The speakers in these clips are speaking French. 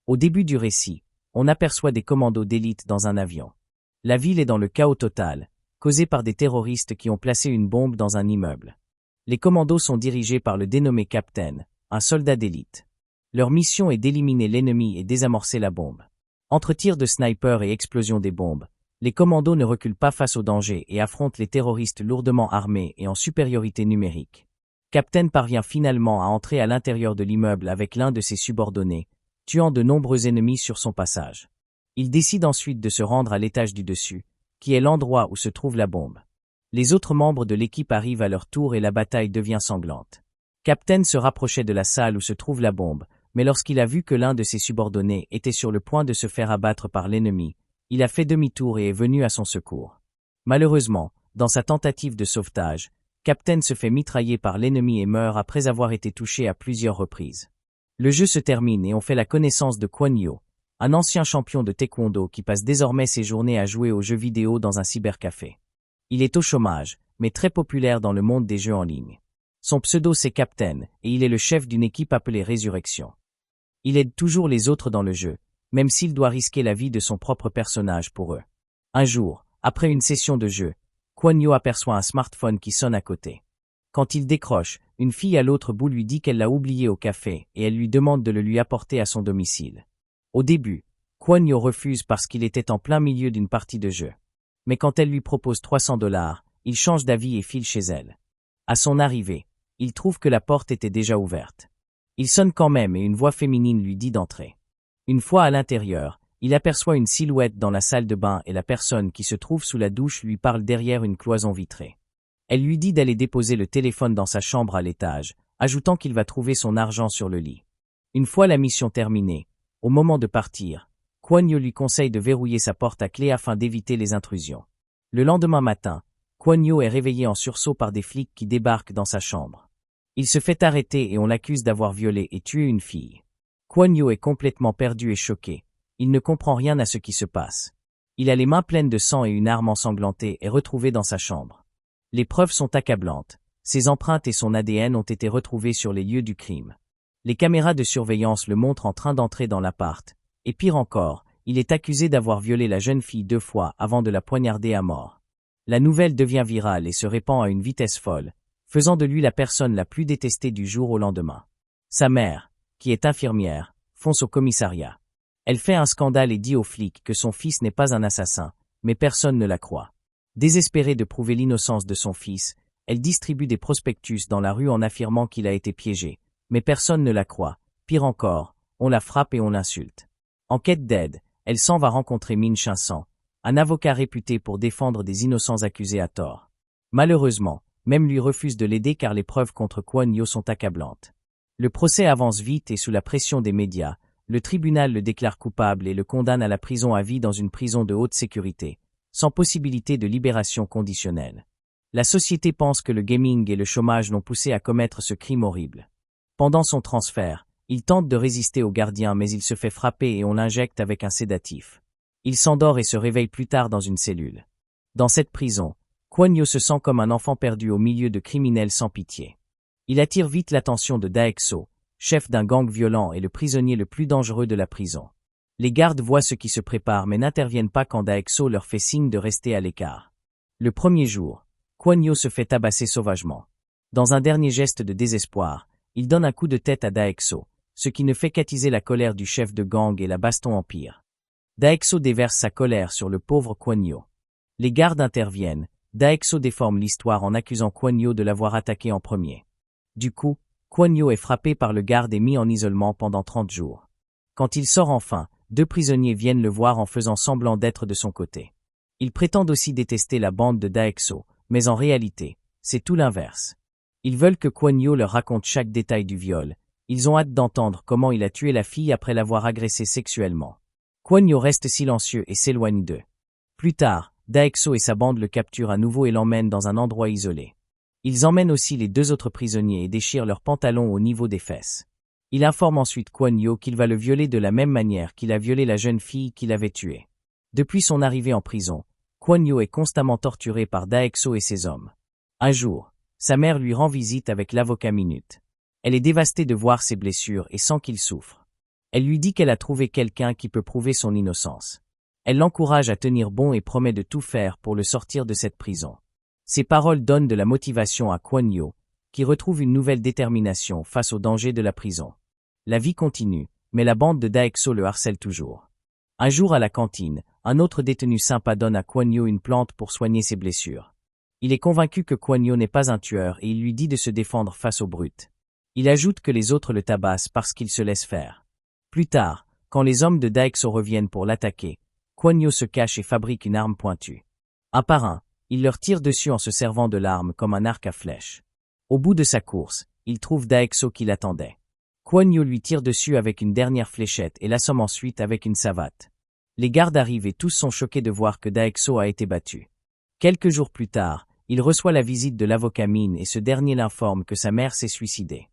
Au début du récit, on aperçoit des commandos d'élite dans un avion. La ville est dans le chaos total, causé par des terroristes qui ont placé une bombe dans un immeuble. Les commandos sont dirigés par le dénommé Captain, un soldat d'élite. Leur mission est d'éliminer l'ennemi et désamorcer la bombe. Entre tirs de sniper et explosion des bombes, les commandos ne reculent pas face au danger et affrontent les terroristes lourdement armés et en supériorité numérique. Captain parvient finalement à entrer à l'intérieur de l'immeuble avec l'un de ses subordonnés, tuant de nombreux ennemis sur son passage. Il décide ensuite de se rendre à l'étage du dessus, qui est l'endroit où se trouve la bombe. Les autres membres de l'équipe arrivent à leur tour et la bataille devient sanglante. Captain se rapprochait de la salle où se trouve la bombe, mais lorsqu'il a vu que l'un de ses subordonnés était sur le point de se faire abattre par l'ennemi, il a fait demi-tour et est venu à son secours. Malheureusement, dans sa tentative de sauvetage, Captain se fait mitrailler par l'ennemi et meurt après avoir été touché à plusieurs reprises. Le jeu se termine et on fait la connaissance de Kwon Yo, un ancien champion de taekwondo qui passe désormais ses journées à jouer aux jeux vidéo dans un cybercafé. Il est au chômage, mais très populaire dans le monde des jeux en ligne. Son pseudo c'est Captain, et il est le chef d'une équipe appelée Résurrection. Il aide toujours les autres dans le jeu, même s'il doit risquer la vie de son propre personnage pour eux. Un jour, après une session de jeu, Kwon Yo aperçoit un smartphone qui sonne à côté. Quand il décroche, une fille à l'autre bout lui dit qu'elle l'a oublié au café et elle lui demande de le lui apporter à son domicile. Au début, Kwon Yo refuse parce qu'il était en plein milieu d'une partie de jeu. Mais quand elle lui propose $300, il change d'avis et file chez elle. À son arrivée, il trouve que la porte était déjà ouverte. Il sonne quand même et une voix féminine lui dit d'entrer. Une fois à l'intérieur, il aperçoit une silhouette dans la salle de bain et la personne qui se trouve sous la douche lui parle derrière une cloison vitrée. Elle lui dit d'aller déposer le téléphone dans sa chambre à l'étage, ajoutant qu'il va trouver son argent sur le lit. Une fois la mission terminée, au moment de partir, Kwon Yo lui conseille de verrouiller sa porte à clé afin d'éviter les intrusions. Le lendemain matin, Kwon Yo est réveillé en sursaut par des flics qui débarquent dans sa chambre. Il se fait arrêter et on l'accuse d'avoir violé et tué une fille. Kwon Yo est complètement perdu et choqué. Il ne comprend rien à ce qui se passe. Il a les mains pleines de sang et une arme ensanglantée est retrouvée dans sa chambre. Les preuves sont accablantes. Ses empreintes et son ADN ont été retrouvés sur les lieux du crime. Les caméras de surveillance le montrent en train d'entrer dans l'appart. Et pire encore, il est accusé d'avoir violé la jeune fille 2 fois avant de la poignarder à mort. La nouvelle devient virale et se répand à une vitesse folle, faisant de lui la personne la plus détestée du jour au lendemain. Sa mère, qui est infirmière, fonce au commissariat. Elle fait un scandale et dit aux flics que son fils n'est pas un assassin, mais personne ne la croit. Désespérée de prouver l'innocence de son fils, elle distribue des prospectus dans la rue en affirmant qu'il a été piégé, mais personne ne la croit. Pire encore, on la frappe et on l'insulte. En quête d'aide, elle s'en va rencontrer Min Shin-sang, un avocat réputé pour défendre des innocents accusés à tort. Malheureusement, même lui refuse de l'aider car les preuves contre Kwon Yo sont accablantes. Le procès avance vite et sous la pression des médias, le tribunal le déclare coupable et le condamne à la prison à vie dans une prison de haute sécurité, sans possibilité de libération conditionnelle. La société pense que le gaming et le chômage l'ont poussé à commettre ce crime horrible. Pendant son transfert, il tente de résister aux gardiens mais il se fait frapper et on l'injecte avec un sédatif. Il s'endort et se réveille plus tard dans une cellule. Dans cette prison, Kwon Yo se sent comme un enfant perdu au milieu de criminels sans pitié. Il attire vite l'attention de Dae-Soo, chef d'un gang violent et le prisonnier le plus dangereux de la prison. Les gardes voient ce qui se prépare mais n'interviennent pas quand Dae-Soo leur fait signe de rester à l'écart. Le premier jour, Kwon Yo se fait tabasser sauvagement. Dans un dernier geste de désespoir, il donne un coup de tête à Dae-Soo, ce qui ne fait qu'attiser la colère du chef de gang et la baston empire. Dae-Soo déverse sa colère sur le pauvre Kwon Yo. Les gardes interviennent, Dae-Soo déforme l'histoire en accusant Kwon Yo de l'avoir attaqué en premier. Du coup, Kwon Yo est frappé par le garde et mis en isolement pendant 30 jours. Quand il sort enfin, 2 prisonniers viennent le voir en faisant semblant d'être de son côté. Ils prétendent aussi détester la bande de Dae-Soo, mais en réalité, c'est tout l'inverse. Ils veulent que Kwon Yo leur raconte chaque détail du viol. Ils ont hâte d'entendre comment il a tué la fille après l'avoir agressée sexuellement. Kwon Yo reste silencieux et s'éloigne d'eux. Plus tard, Dae-Soo et sa bande le capturent à nouveau et l'emmènent dans un endroit isolé. Ils emmènent aussi les 2 autres prisonniers et déchirent leurs pantalons au niveau des fesses. Il informe ensuite Kwon Yo qu'il va le violer de la même manière qu'il a violé la jeune fille qu'il avait tuée. Depuis son arrivée en prison, Kwon Yo est constamment torturé par Dae-Soo et ses hommes. Un jour, sa mère lui rend visite avec l'avocat Minute. Elle est dévastée de voir ses blessures et sent qu'il souffre. Elle lui dit qu'elle a trouvé quelqu'un qui peut prouver son innocence. Elle l'encourage à tenir bon et promet de tout faire pour le sortir de cette prison. Ces paroles donnent de la motivation à Kwon Yo, qui retrouve une nouvelle détermination face aux dangers de la prison. La vie continue, mais la bande de Daexo le harcèle toujours. Un jour à la cantine, un autre détenu sympa donne à Kwon Yo une plante pour soigner ses blessures. Il est convaincu que Kwon Yo n'est pas un tueur et il lui dit de se défendre face aux brutes. Il ajoute que les autres le tabassent parce qu'il se laisse faire. Plus tard, quand les hommes de Daexo reviennent pour l'attaquer, Kwon Yo se cache et fabrique une arme pointue. Un par un, il leur tire dessus en se servant de l'arme comme un arc à flèche. Au bout de sa course, il trouve Daexo qui l'attendait. Kwon Yo lui tire dessus avec une dernière fléchette et l'assomme ensuite avec une savate. Les gardes arrivent et tous sont choqués de voir que Daexo a été battu. Quelques jours plus tard, il reçoit la visite de l'avocat Min et ce dernier l'informe que sa mère s'est suicidée.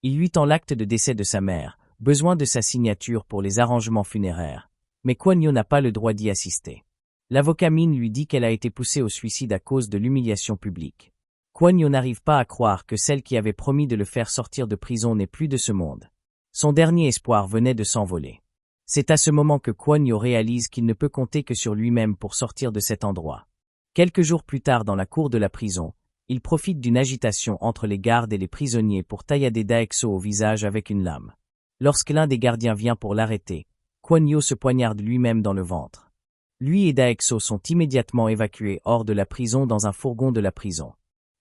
Il lui tend l'acte de décès de sa mère, besoin de sa signature pour les arrangements funéraires, mais Kwon Yo n'a pas le droit d'y assister. L'avocat Min lui dit qu'elle a été poussée au suicide à cause de l'humiliation publique. Kwon Yo n'arrive pas à croire que celle qui avait promis de le faire sortir de prison n'est plus de ce monde. Son dernier espoir venait de s'envoler. C'est à ce moment que Kwon Yo réalise qu'il ne peut compter que sur lui-même pour sortir de cet endroit. Quelques jours plus tard dans la cour de la prison, il profite d'une agitation entre les gardes et les prisonniers pour taillader Daexo au visage avec une lame. Lorsque l'un des gardiens vient pour l'arrêter, Kwon Yo se poignarde lui-même dans le ventre. Lui et Daexo sont immédiatement évacués hors de la prison dans un fourgon de la prison.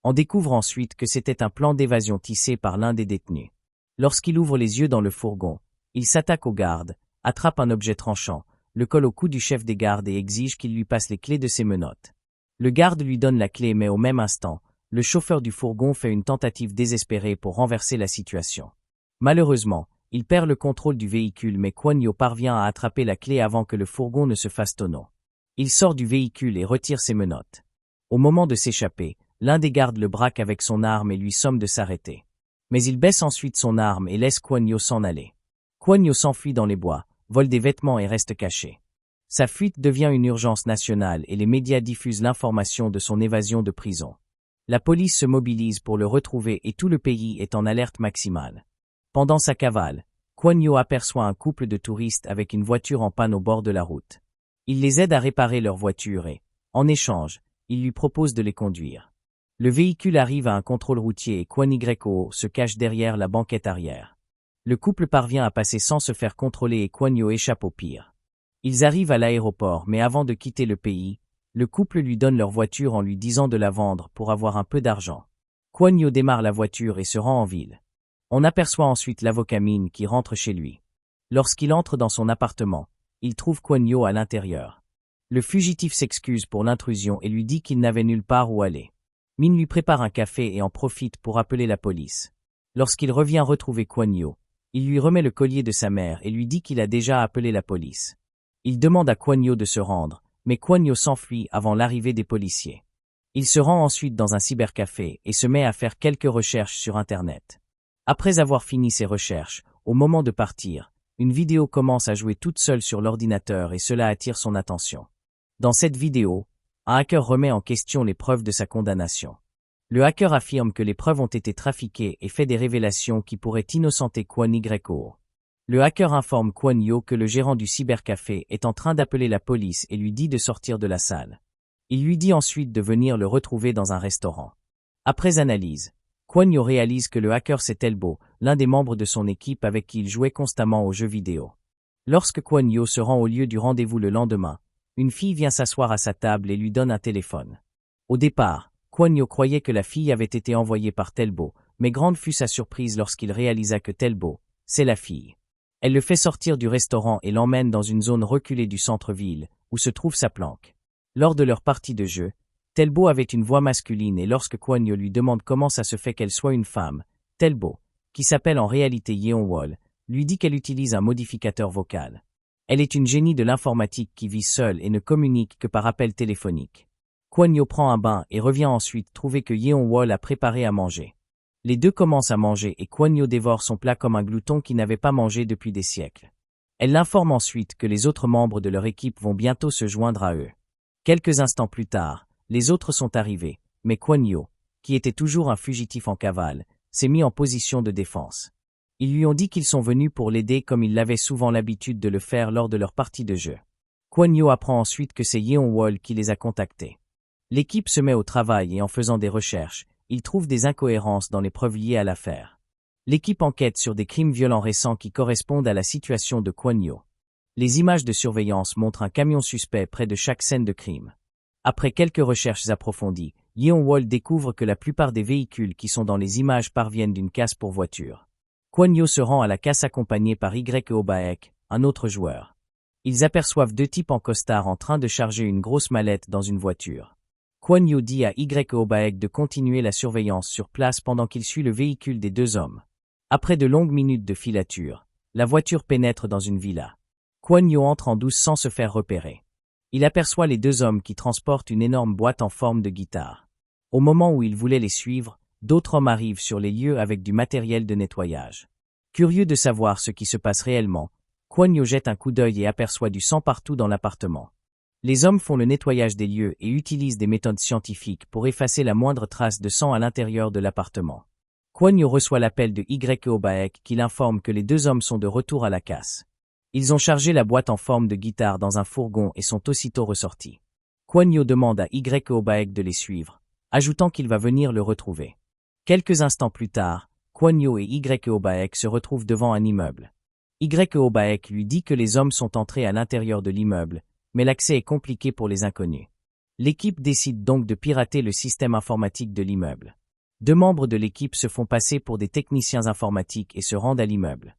On découvre ensuite que c'était un plan d'évasion tissé par l'un des détenus. Lorsqu'il ouvre les yeux dans le fourgon, il s'attaque aux gardes, attrape un objet tranchant, le colle au cou du chef des gardes et exige qu'il lui passe les clés de ses menottes. Le garde lui donne la clé mais au même instant, le chauffeur du fourgon fait une tentative désespérée pour renverser la situation. Malheureusement, il perd le contrôle du véhicule mais Kwon Yo parvient à attraper la clé avant que le fourgon ne se fasse tonneau. Il sort du véhicule et retire ses menottes. Au moment de s'échapper, l'un des gardes le braque avec son arme et lui somme de s'arrêter. Mais il baisse ensuite son arme et laisse Kwon Yo s'en aller. Kwon Yo s'enfuit dans les bois, vole des vêtements et reste caché. Sa fuite devient une urgence nationale et les médias diffusent l'information de son évasion de prison. La police se mobilise pour le retrouver et tout le pays est en alerte maximale. Pendant sa cavale, Kwon Yo aperçoit un couple de touristes avec une voiture en panne au bord de la route. Il les aide à réparer leur voiture et, en échange, il lui propose de les conduire. Le véhicule arrive à un contrôle routier et Kwon Yo se cache derrière la banquette arrière. Le couple parvient à passer sans se faire contrôler et Kwon Yo échappe au pire. Ils arrivent à l'aéroport mais avant de quitter le pays, le couple lui donne leur voiture en lui disant de la vendre pour avoir un peu d'argent. Kwon Yo démarre la voiture et se rend en ville. On aperçoit ensuite l'avocat Min qui rentre chez lui. Lorsqu'il entre dans son appartement, il trouve Kwon Yo à l'intérieur. Le fugitif s'excuse pour l'intrusion et lui dit qu'il n'avait nulle part où aller. Min lui prépare un café et en profite pour appeler la police. Lorsqu'il revient retrouver Kwon Yo, il lui remet le collier de sa mère et lui dit qu'il a déjà appelé la police. Il demande à Kwon Yo de se rendre, mais Kwon Yo s'enfuit avant l'arrivée des policiers. Il se rend ensuite dans un cybercafé et se met à faire quelques recherches sur Internet. Après avoir fini ses recherches, au moment de partir, une vidéo commence à jouer toute seule sur l'ordinateur et cela attire son attention. Dans cette vidéo, un hacker remet en question les preuves de sa condamnation. Le hacker affirme que les preuves ont été trafiquées et fait des révélations qui pourraient innocenter Kwon Yo. Le hacker informe Kwon Yo que le gérant du cybercafé est en train d'appeler la police et lui dit de sortir de la salle. Il lui dit ensuite de venir le retrouver dans un restaurant. Après analyse, Kwon Yo réalise que le hacker c'est Telbo, l'un des membres de son équipe avec qui il jouait constamment aux jeux vidéo. Lorsque Kwon Yo se rend au lieu du rendez-vous le lendemain, une fille vient s'asseoir à sa table et lui donne un téléphone. Au départ, Kwon Yo croyait que la fille avait été envoyée par Telbo, mais grande fut sa surprise lorsqu'il réalisa que Telbo, c'est la fille. Elle le fait sortir du restaurant et l'emmène dans une zone reculée du centre-ville, où se trouve sa planque. Lors de leur partie de jeu, Telbo avait une voix masculine et lorsque Kwon Yo lui demande comment ça se fait qu'elle soit une femme, Telbo, qui s'appelle en réalité Yeon-wol, lui dit qu'elle utilise un modificateur vocal. Elle est une génie de l'informatique qui vit seule et ne communique que par appel téléphonique. Kwon Yo prend un bain et revient ensuite trouver que Yeon-wol a préparé à manger. Les deux commencent à manger et Kwon Yo dévore son plat comme un glouton qui n'avait pas mangé depuis des siècles. Elle l'informe ensuite que les autres membres de leur équipe vont bientôt se joindre à eux. Quelques instants plus tard, les autres sont arrivés, mais Kwon Yo, qui était toujours un fugitif en cavale, s'est mis en position de défense. Ils lui ont dit qu'ils sont venus pour l'aider comme ils l'avaient souvent l'habitude de le faire lors de leur partie de jeu. Kwon Yo apprend ensuite que c'est Yeon-wol qui les a contactés. L'équipe se met au travail et en faisant des recherches, ils trouvent des incohérences dans les preuves liées à l'affaire. L'équipe enquête sur des crimes violents récents qui correspondent à la situation de Kwon Yo. Les images de surveillance montrent un camion suspect près de chaque scène de crime. Après quelques recherches approfondies, Yeon-wol découvre que la plupart des véhicules qui sont dans les images parviennent d'une casse pour voiture. Kwon Yo se rend à la casse accompagné par Yeo Baek, un autre joueur. Ils aperçoivent deux types en costard en train de charger une grosse mallette dans une voiture. Kwon Yo dit à Yeo Baek de continuer la surveillance sur place pendant qu'il suit le véhicule des deux hommes. Après de longues minutes de filature, la voiture pénètre dans une villa. Kwon Yo entre en douce sans se faire repérer. Il aperçoit les deux hommes qui transportent une énorme boîte en forme de guitare. Au moment où il voulait les suivre, d'autres hommes arrivent sur les lieux avec du matériel de nettoyage. Curieux de savoir ce qui se passe réellement, Kwon Yo jette un coup d'œil et aperçoit du sang partout dans l'appartement. Les hommes font le nettoyage des lieux et utilisent des méthodes scientifiques pour effacer la moindre trace de sang à l'intérieur de l'appartement. Kwon Yo reçoit l'appel de Yeo Baek qui l'informe que les deux hommes sont de retour à la casse. Ils ont chargé la boîte en forme de guitare dans un fourgon et sont aussitôt ressortis. Kwon Yo demande à Yeo Baek de les suivre, ajoutant qu'il va venir le retrouver. Quelques instants plus tard, Kwon Yo et Yeo Baek se retrouvent devant un immeuble. Yeo Baek lui dit que les hommes sont entrés à l'intérieur de l'immeuble, mais l'accès est compliqué pour les inconnus. L'équipe décide donc de pirater le système informatique de l'immeuble. Deux membres de l'équipe se font passer pour des techniciens informatiques et se rendent à l'immeuble.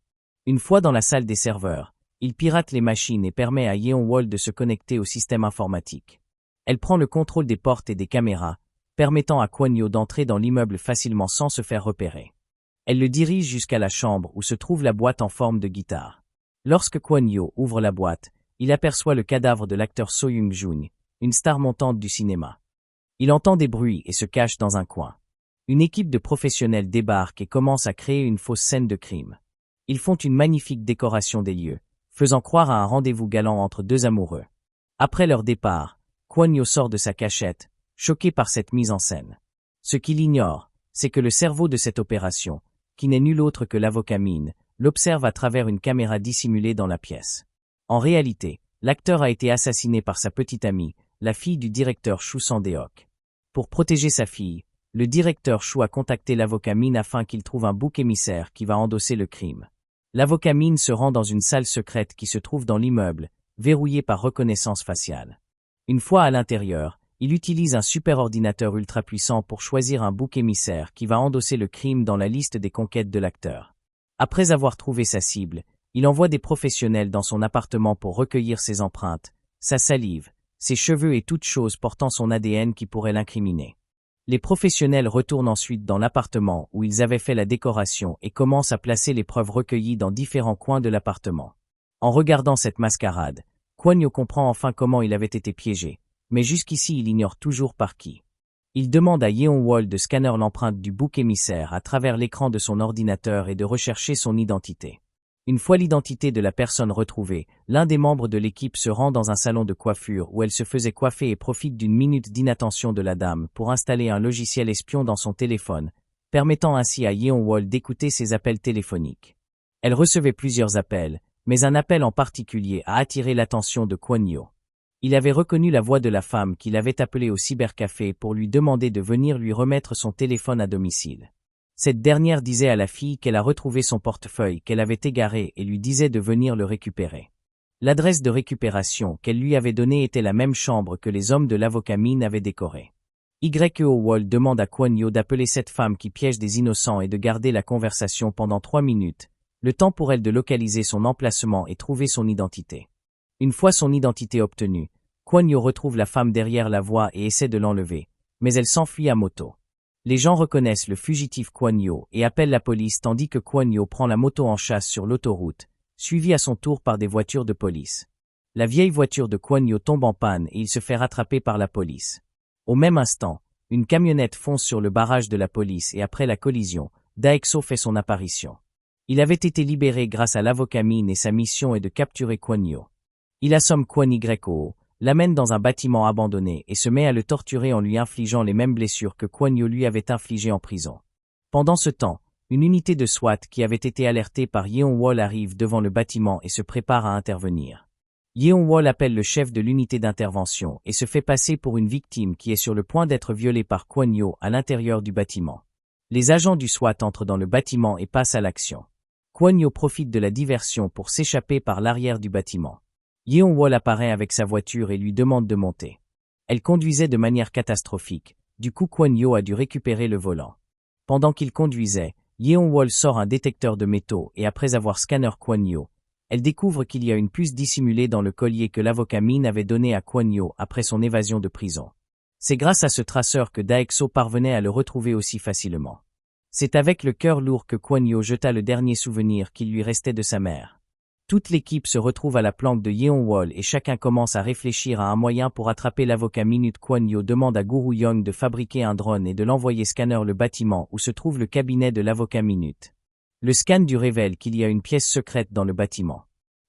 Une fois dans la salle des serveurs, ils piratent les machines et permet à Yeon-wol de se connecter au système informatique. Elle prend le contrôle des portes et des caméras, permettant à Kwon Yo d'entrer dans l'immeuble facilement sans se faire repérer. Elle le dirige jusqu'à la chambre où se trouve la boîte en forme de guitare. Lorsque Kwon Yo ouvre la boîte, il aperçoit le cadavre de l'acteur So Young-jun, une star montante du cinéma. Il entend des bruits et se cache dans un coin. Une équipe de professionnels débarque et commence à créer une fausse scène de crime. Ils font une magnifique décoration des lieux, faisant croire à un rendez-vous galant entre deux amoureux. Après leur départ, Kwon Yo sort de sa cachette, choqué par cette mise en scène. Ce qu'il ignore, c'est que le cerveau de cette opération, qui n'est nul autre que l'avocat Min, l'observe à travers une caméra dissimulée dans la pièce. En réalité, l'acteur a été assassiné par sa petite amie, la fille du directeur Choo Sang-deok. Pour protéger sa fille, le directeur Choo a contacté l'avocat Min afin qu'il trouve un bouc émissaire qui va endosser le crime. L'avocat Min se rend dans une salle secrète qui se trouve dans l'immeuble, verrouillée par reconnaissance faciale. Une fois à l'intérieur, il utilise un superordinateur ultra puissant pour choisir un bouc émissaire qui va endosser le crime dans la liste des conquêtes de l'acteur. Après avoir trouvé sa cible, il envoie des professionnels dans son appartement pour recueillir ses empreintes, sa salive, ses cheveux et toute chose portant son ADN qui pourrait l'incriminer. Les professionnels retournent ensuite dans l'appartement où ils avaient fait la décoration et commencent à placer les preuves recueillies dans différents coins de l'appartement. En regardant cette mascarade, Kwon Yo comprend enfin comment il avait été piégé, mais jusqu'ici il ignore toujours par qui. Il demande à Yeon-wol de scanner l'empreinte du bouc émissaire à travers l'écran de son ordinateur et de rechercher son identité. Une fois l'identité de la personne retrouvée, l'un des membres de l'équipe se rend dans un salon de coiffure où elle se faisait coiffer et profite d'une minute d'inattention de la dame pour installer un logiciel espion dans son téléphone, permettant ainsi à Yeon-wol d'écouter ses appels téléphoniques. Elle recevait plusieurs appels, mais un appel en particulier a attiré l'attention de Kwon Yo. Il avait reconnu la voix de la femme qu'il avait appelée au cybercafé pour lui demander de venir lui remettre son téléphone à domicile. Cette dernière disait à la fille qu'elle a retrouvé son portefeuille qu'elle avait égaré et lui disait de venir le récupérer. L'adresse de récupération qu'elle lui avait donnée était la même chambre que les hommes de l'avocat Min avaient décorée. Yeon-wol demande à Kwon Yo d'appeler cette femme qui piège des innocents et de garder la conversation pendant 3 minutes, le temps pour elle de localiser son emplacement et trouver son identité. Une fois son identité obtenue, Kwon Yo retrouve la femme derrière la voie et essaie de l'enlever, mais elle s'enfuit à moto. Les gens reconnaissent le fugitif Kwon Yo et appellent la police tandis que Kwon Yo prend la moto en chasse sur l'autoroute, suivi à son tour par des voitures de police. La vieille voiture de Kwon Yo tombe en panne et il se fait rattraper par la police. Au même instant, une camionnette fonce sur le barrage de la police et après la collision, Daexo fait son apparition. Il avait été libéré grâce à l'avocat Min et sa mission est de capturer Kwon Yo. Il assomme Kwon Yo, l'amène dans un bâtiment abandonné et se met à le torturer en lui infligeant les mêmes blessures que Kwon Yo lui avait infligées en prison. Pendant ce temps, Une unité de SWAT qui avait été alertée par Yeon-wol arrive devant le bâtiment et se prépare à intervenir. Yeon-wol appelle le chef de l'unité d'intervention et se fait passer pour une victime qui est sur le point d'être violée par Kwon-yo à l'intérieur du bâtiment. Les agents du SWAT entrent dans le bâtiment et passent à l'action. Kwon-yo profite de la diversion pour s'échapper par l'arrière du bâtiment. Yeon-wol apparaît avec sa voiture et lui demande de monter. Elle conduisait de manière catastrophique, du coup Kwon-yo a dû récupérer le volant. Pendant qu'il conduisait, Yeon-wol sort un détecteur de métaux et après avoir scanné Kwon-yo, elle découvre qu'il y a une puce dissimulée dans le collier que l'avocat Min avait donné à Kwon-yo après son évasion de prison. C'est grâce à ce traceur que Dae-so parvenait à le retrouver aussi facilement. C'est avec le cœur lourd que Kwon-yo jeta le dernier souvenir qu'il lui restait de sa mère. Toute l'équipe se retrouve à la planque de Yeon-wol et chacun commence à réfléchir à un moyen pour attraper l'avocat Minute. Kwon-yo demande à Guru Young de fabriquer un drone et de l'envoyer scanner le bâtiment où se trouve le cabinet de l'avocat Minute. Le scan du révèle qu'il y a une pièce secrète dans le bâtiment.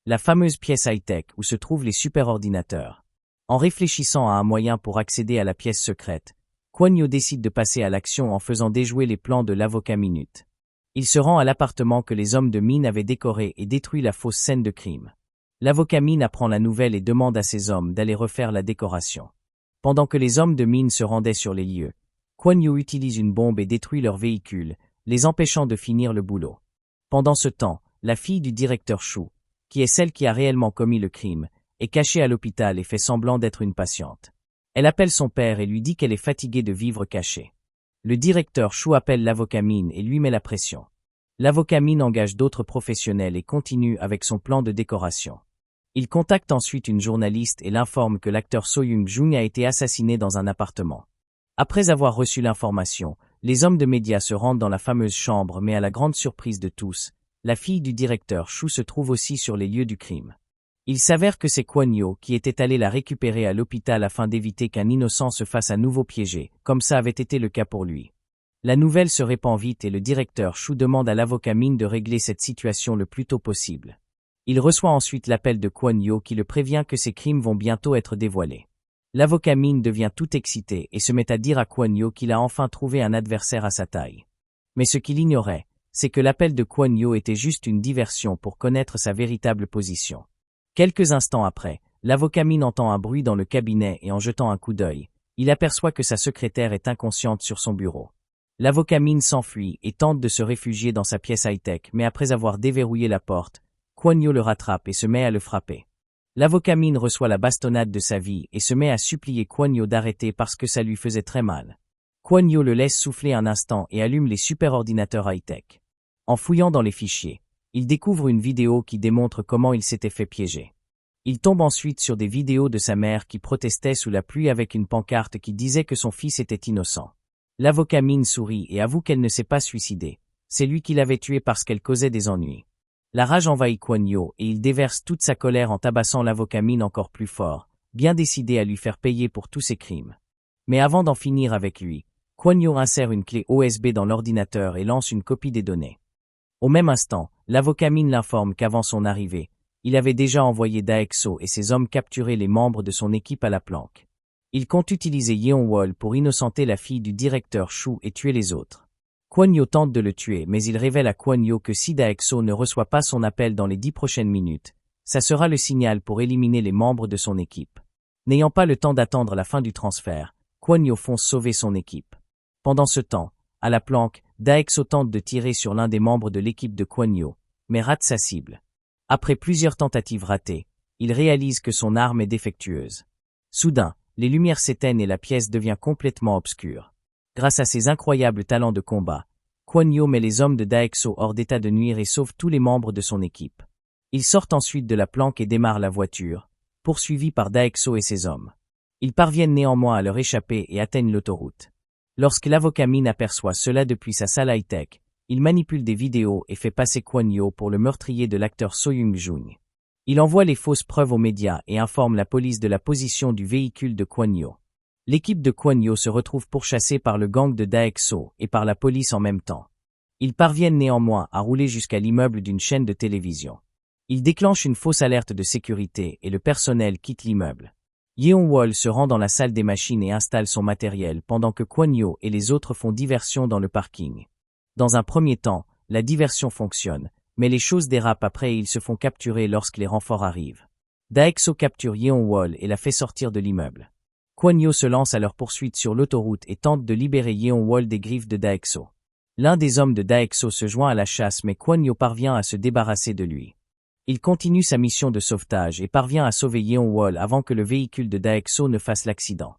La fameuse pièce high-tech où se trouvent les superordinateurs. En réfléchissant à un moyen pour accéder à la pièce secrète, Kwon-yo décide de passer à l'action en faisant déjouer les plans de l'avocat Minute. Il se rend à l'appartement que les hommes de Min avaient décoré et détruit la fausse scène de crime. L'avocat Min apprend la nouvelle et demande à ses hommes d'aller refaire la décoration. Pendant que les hommes de Min se rendaient sur les lieux, Kwon-yo utilise une bombe et détruit leur véhicule, les empêchant de finir le boulot. Pendant ce temps, la fille du directeur Shu, qui est celle qui a réellement commis le crime, est cachée à l'hôpital et fait semblant d'être une patiente. Elle appelle son père et lui dit qu'elle est fatiguée de vivre cachée. Le directeur Shu appelle l'avocat Min et lui met la pression. L'avocat Min engage d'autres professionnels et continue avec son plan de décoration. Il contacte ensuite une journaliste et l'informe que l'acteur So Young-jung a été assassiné dans un appartement. Après avoir reçu l'information, les hommes de médias se rendent dans la fameuse chambre mais à la grande surprise de tous, la fille du directeur Shu se trouve aussi sur les lieux du crime. Il s'avère que c'est Kwon-yo qui était allé la récupérer à l'hôpital afin d'éviter qu'un innocent se fasse à nouveau piéger, comme ça avait été le cas pour lui. La nouvelle se répand vite et le directeur Shu demande à l'avocat Min de régler cette situation le plus tôt possible. Il reçoit ensuite l'appel de Kwon-yo qui le prévient que ses crimes vont bientôt être dévoilés. L'avocat Min devient tout excité et se met à dire à Kwon-yo qu'il a enfin trouvé un adversaire à sa taille. Mais ce qu'il ignorait, c'est que l'appel de Kwon-yo était juste une diversion pour connaître sa véritable position. Quelques instants après, l'avocat Min entend un bruit dans le cabinet et en jetant un coup d'œil, il aperçoit que sa secrétaire est inconsciente sur son bureau. L'avocat Min s'enfuit et tente de se réfugier dans sa pièce high-tech mais après avoir déverrouillé la porte, Kwon-yo le rattrape et se met à le frapper. L'avocat Min reçoit la bastonnade de sa vie et se met à supplier Kwon-yo d'arrêter parce que ça lui faisait très mal. Kwon-yo le laisse souffler un instant et allume les superordinateurs high-tech. En fouillant dans les fichiers, il découvre une vidéo qui démontre comment il s'était fait piéger. Il tombe ensuite sur des vidéos de sa mère qui protestait sous la pluie avec une pancarte qui disait que son fils était innocent. L'avocat Min sourit et avoue qu'elle ne s'est pas suicidée. C'est lui qui l'avait tuée parce qu'elle causait des ennuis. La rage envahit Kwon-yo et il déverse toute sa colère en tabassant l'avocat Min encore plus fort, bien décidé à lui faire payer pour tous ses crimes. Mais avant d'en finir avec lui, Kwon-yo insère une clé USB dans l'ordinateur et lance une copie des données. Au même instant, l'avocat Min l'informe qu'avant son arrivée, il avait déjà envoyé Dae-so et ses hommes capturer les membres de son équipe à la planque. Il compte utiliser Yeon-wol pour innocenter la fille du directeur Shu et tuer les autres. Kwon-yo tente de le tuer mais il révèle à Kwon-yo que si Dae-so ne reçoit pas son appel dans les 10 prochaines minutes, ça sera le signal pour éliminer les membres de son équipe. N'ayant pas le temps d'attendre la fin du transfert, Kwon-yo fonce sauver son équipe. Pendant ce temps, à la planque, Dae-so tente de tirer sur l'un des membres de l'équipe de Kwon-yo, mais rate sa cible. Après plusieurs tentatives ratées, il réalise que son arme est défectueuse. Soudain, les lumières s'éteignent et la pièce devient complètement obscure. Grâce à ses incroyables talents de combat, Kwon-yo met les hommes de Dae-so hors d'état de nuire et sauve tous les membres de son équipe. Ils sortent ensuite de la planque et démarrent la voiture, poursuivis par Dae-so et ses hommes. Ils parviennent néanmoins à leur échapper et atteignent l'autoroute. Lorsque l'avocat Min aperçoit cela depuis sa salle high-tech, il manipule des vidéos et fait passer Kwon-yo pour le meurtrier de l'acteur So Young-jung. Il envoie les fausses preuves aux médias et informe la police de la position du véhicule de Kwon-yo. L'équipe de Kwon-yo se retrouve pourchassée par le gang de Dae-so et par la police en même temps. Ils parviennent néanmoins à rouler jusqu'à l'immeuble d'une chaîne de télévision. Ils déclenchent une fausse alerte de sécurité et le personnel quitte l'immeuble. Yeon-wol se rend dans la salle des machines et installe son matériel pendant que Kwon-yo et les autres font diversion dans le parking. Dans un premier temps, la diversion fonctionne, mais les choses dérapent après et ils se font capturer lorsque les renforts arrivent. Daexo capture Yeon-wol et la fait sortir de l'immeuble. Kwon-yo se lance à leur poursuite sur l'autoroute et tente de libérer Yeon-wol des griffes de Daexo. L'un des hommes de Daexo se joint à la chasse mais Kwon-yo parvient à se débarrasser de lui. Il continue sa mission de sauvetage et parvient à sauver Yeon-wol avant que le véhicule de Daexo ne fasse l'accident.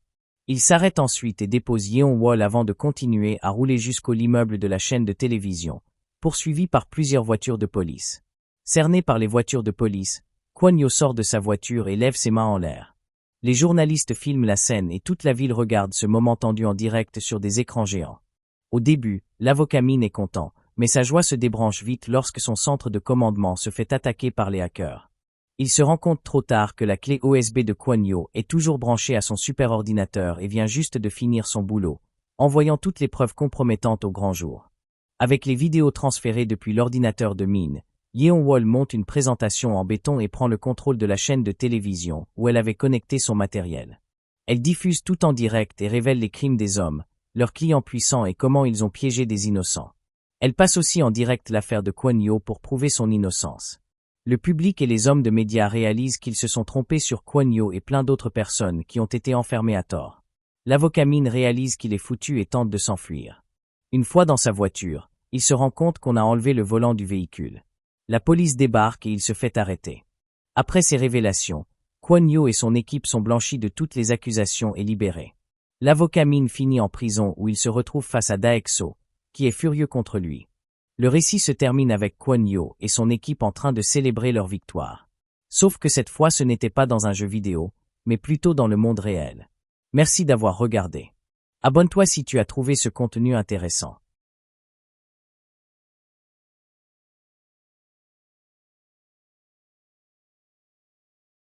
Il s'arrête ensuite et dépose Yeon-wol avant de continuer à rouler jusqu'au l'immeuble de la chaîne de télévision, poursuivi par plusieurs voitures de police. Cerné par les voitures de police, Kwon-yo sort de sa voiture et lève ses mains en l'air. Les journalistes filment la scène et toute la ville regarde ce moment tendu en direct sur des écrans géants. Au début, l'avocat Min est content, mais sa joie se débranche vite lorsque son centre de commandement se fait attaquer par les hackers. Il se rend compte trop tard que la clé USB de Kwon-yo est toujours branchée à son superordinateur et vient juste de finir son boulot, envoyant toutes les preuves compromettantes au grand jour. Avec les vidéos transférées depuis l'ordinateur de Min, Yeon-wol monte une présentation en béton et prend le contrôle de la chaîne de télévision où elle avait connecté son matériel. Elle diffuse tout en direct et révèle les crimes des hommes, leurs clients puissants et comment ils ont piégé des innocents. Elle passe aussi en direct l'affaire de Kwon-yo pour prouver son innocence. Le public et les hommes de médias réalisent qu'ils se sont trompés sur Kwon-yo et plein d'autres personnes qui ont été enfermées à tort. L'avocat Min réalise qu'il est foutu et tente de s'enfuir. Une fois dans sa voiture, il se rend compte qu'on a enlevé le volant du véhicule. La police débarque et il se fait arrêter. Après ces révélations, Kwon-yo et son équipe sont blanchis de toutes les accusations et libérés. L'avocat Min finit en prison où il se retrouve face à Daexo, qui est furieux contre lui. Le récit se termine avec Kwon-yo et son équipe en train de célébrer leur victoire. Sauf que cette fois ce n'était pas dans un jeu vidéo, mais plutôt dans le monde réel. Merci d'avoir regardé. Abonne-toi si tu as trouvé ce contenu intéressant.